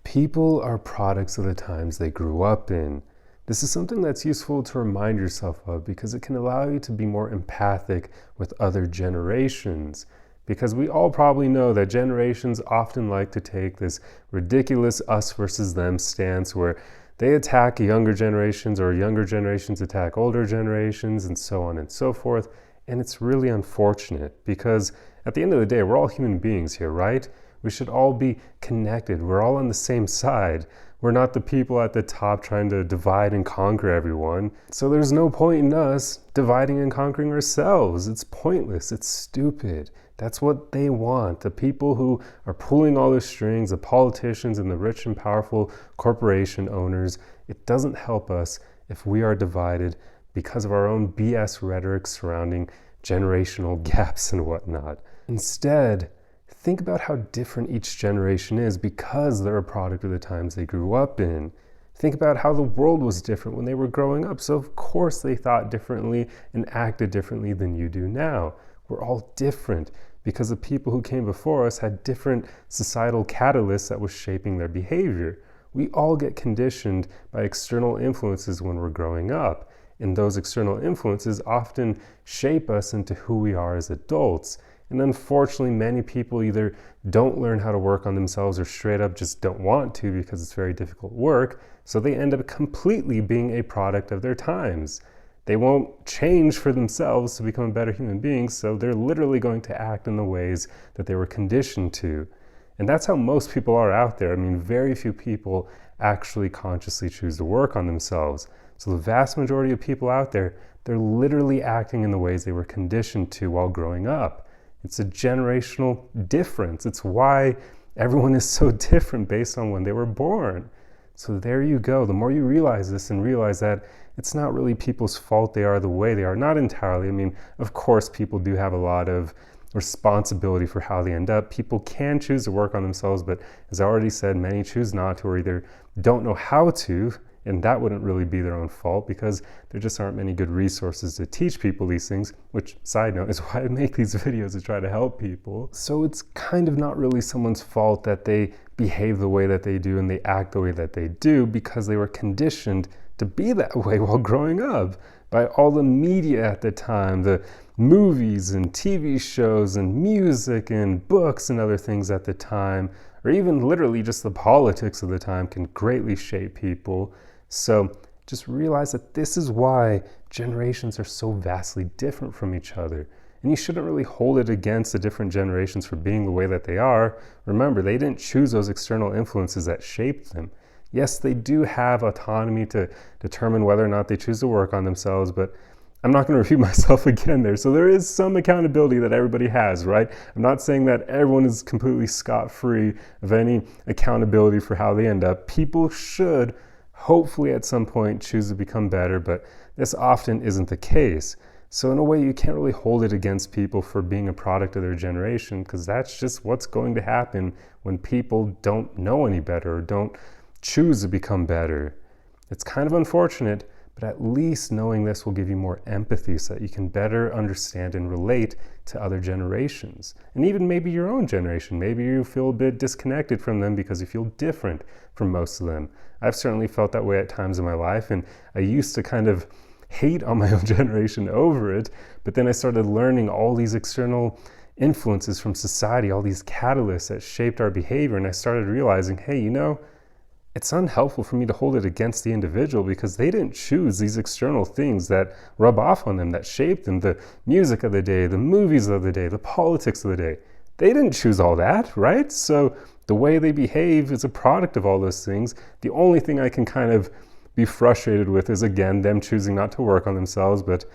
People are products of the times they grew up in. This is something that's useful to remind yourself of because it can allow you to be more empathic with other generations. Because we all probably know that generations often like to take this ridiculous us versus them stance where they attack younger generations or younger generations attack older generations and so on and so forth. And it's really unfortunate because at the end of the day, we're all human beings here, right? We should all be connected. We're all on the same side. We're not the people at the top trying to divide and conquer everyone. So there's no point in us dividing and conquering ourselves. It's pointless. It's stupid. That's what they want. The people who are pulling all the strings, the politicians and the rich and powerful corporation owners, it doesn't help us if we are divided because of our own BS rhetoric surrounding generational gaps and whatnot. Instead, think about how different each generation is because they're a product of the times they grew up in. Think about how the world was different when they were growing up, so of course they thought differently and acted differently than you do now. We're all different because the people who came before us had different societal catalysts that was shaping their behavior. We all get conditioned by external influences when we're growing up, and those external influences often shape us into who we are as adults. And unfortunately, many people either don't learn how to work on themselves or straight up just don't want to because it's very difficult work, so they end up completely being a product of their times. They won't change for themselves to become better human beings, so they're literally going to act in the ways that they were conditioned to. And that's how most people are out there. I mean, very few people actually consciously choose to work on themselves. So the vast majority of people out there, they're literally acting in the ways they were conditioned to while growing up. It's a generational difference. It's why everyone is so different based on when they were born. So there you go. The more you realize this and realize that it's not really people's fault they are the way they are, not entirely. I mean, of course, people do have a lot of responsibility for how they end up. People can choose to work on themselves, but as I already said, many choose not to or either don't know how to, and that wouldn't really be their own fault because there just aren't many good resources to teach people these things, which, side note, is why I make these videos to try to help people. So it's kind of not really someone's fault that they behave the way that they do and they act the way that they do because they were conditioned to be that way while growing up by all the media at the time, the movies and TV shows and music and books and other things at the time, or even literally just the politics of the time can greatly shape people. So just realize that this is why generations are so vastly different from each other. And you shouldn't really hold it against the different generations for being the way that they are. Remember, they didn't choose those external influences that shaped them. Yes, they do have autonomy to determine whether or not they choose to work on themselves, but I'm not going to repeat myself again there. So there is some accountability that everybody has, right? I'm not saying that everyone is completely scot-free of any accountability for how they end up. People should hopefully at some point choose to become better, but this often isn't the case. So in a way, you can't really hold it against people for being a product of their generation because that's just what's going to happen when people don't know any better or don't choose to become better. It's kind of unfortunate, but at least knowing this will give you more empathy so that you can better understand and relate to other generations. And even maybe your own generation. Maybe you feel a bit disconnected from them because you feel different from most of them. I've certainly felt that way at times in my life, and I used to kind of hate on my own generation over it, but then I started learning all these external influences from society, all these catalysts that shaped our behavior, and I started realizing, hey, it's unhelpful for me to hold it against the individual because they didn't choose these external things that rub off on them, that shape them, the music of the day, the movies of the day, the politics of the day. They didn't choose all that, right? So the way they behave is a product of all those things. The only thing I can kind of be frustrated with is, again, them choosing not to work on themselves, but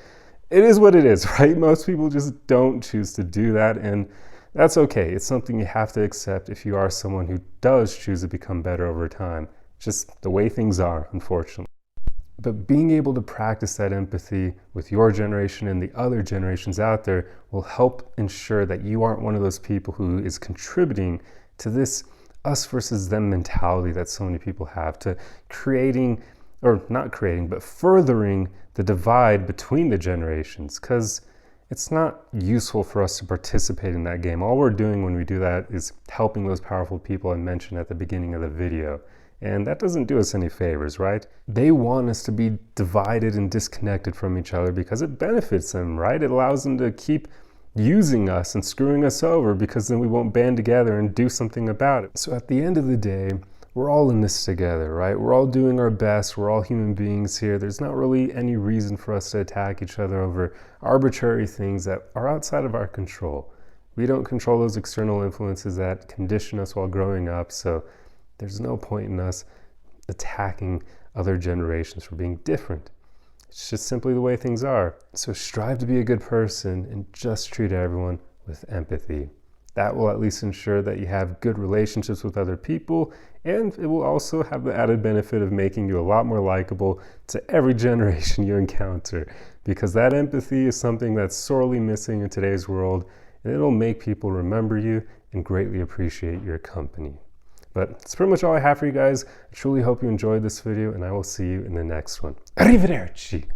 it is what it is, right? Most people just don't choose to do that, and that's okay. It's something you have to accept if you are someone who does choose to become better over time. Just the way things are, unfortunately. But being able to practice that empathy with your generation and the other generations out there will help ensure that you aren't one of those people who is contributing to this us versus them mentality that so many people have, to creating, or not creating, but furthering the divide between the generations. Because it's not useful for us to participate in that game. All we're doing when we do that is helping those powerful people I mentioned at the beginning of the video. And that doesn't do us any favors, right? They want us to be divided and disconnected from each other because it benefits them, right? It allows them to keep using us and screwing us over because then we won't band together and do something about it. So at the end of the day, we're all in this together, right? We're all doing our best. We're all human beings here. There's not really any reason for us to attack each other over arbitrary things that are outside of our control. We don't control those external influences that condition us while growing up, so there's no point in us attacking other generations for being different. It's just simply the way things are. So strive to be a good person and just treat everyone with empathy. That will at least ensure that you have good relationships with other people, and it will also have the added benefit of making you a lot more likable to every generation you encounter, because that empathy is something that's sorely missing in today's world, and it'll make people remember you and greatly appreciate your company. But that's pretty much all I have for you guys. I truly hope you enjoyed this video, and I will see you in the next one. Arrivederci!